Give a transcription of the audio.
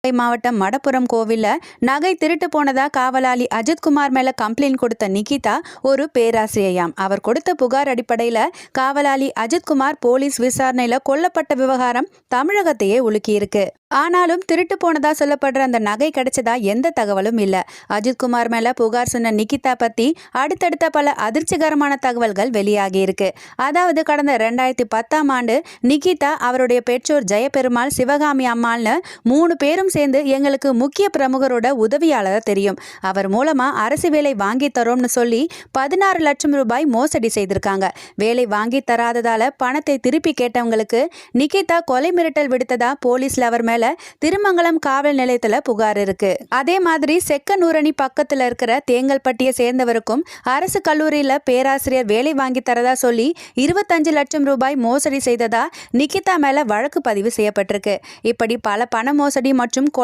மாவட்டம் மடப்புரம் கோவில்ல நகை திருட்டு போனதா காவலாளி அஜித்குமார் மேல கம்ப்ளைண்ட் கொடுத்த நிகிதா ஒரு பேராசிரியாம். அவர் கொடுத்த புகார் அடிப்படையில காவலாளி அஜித்குமார் போலீஸ் விசாரணையில கொல்லப்பட்ட விவகாரம் தமிழகத்தையே உலுக்கியிருக்கு. ஆனாலும் திருட்டு போனதா சொல்லப்படுற அந்த நகை கிடைச்சதா எந்த தகவலும் இல்ல. அஜித்குமார் மேல புகார் சொன்ன நிகிதா பத்தி அடுத்தடுத்த பல அதிர்ச்சிகரமான தகவல்கள் வெளியாகி இருக்கு. அதாவது கடந்த 2010ஆம் ஆண்டு நிகிதா அவருடைய பெற்றோர் ஜெயபெருமாள், சிவகாமி அம்மாள்னு 3 பேரும் சேர்ந்து எங்களுக்கு முக்கிய பிரமுகரோட உதவியாளர் தெரியும், அவர் மூலமா அரசு வேலை வாங்கி தரோம்னு சொல்லி 16 லட்சம் ரூபாய் மோசடி செய்திருக்காங்க. வேலை வாங்கி தராததால பணத்தை திருப்பி கேட்டவங்களுக்கு நிகிதா கொலை மிரட்டல் விடுத்ததா போலீஸ்ல அவர் மேல திருமங்கலம் காவல் நிலையத்துல புகார் இருக்கு. அதே மாதிரி செக்கனூரணி பக்கத்துல இருக்கிற தேங்கல்பட்டியை சேர்ந்தவருக்கும் அரசு கல்லூரியில பேராசிரியர் வேலை வாங்கி தரதா சொல்லி 25 லட்சம் ரூபாய் மோசடி செய்ததா நிகிதா மேல வழக்கு பதிவு செய்யப்பட்டிருக்கு. இப்படி பல பண மோசடி மற்றும்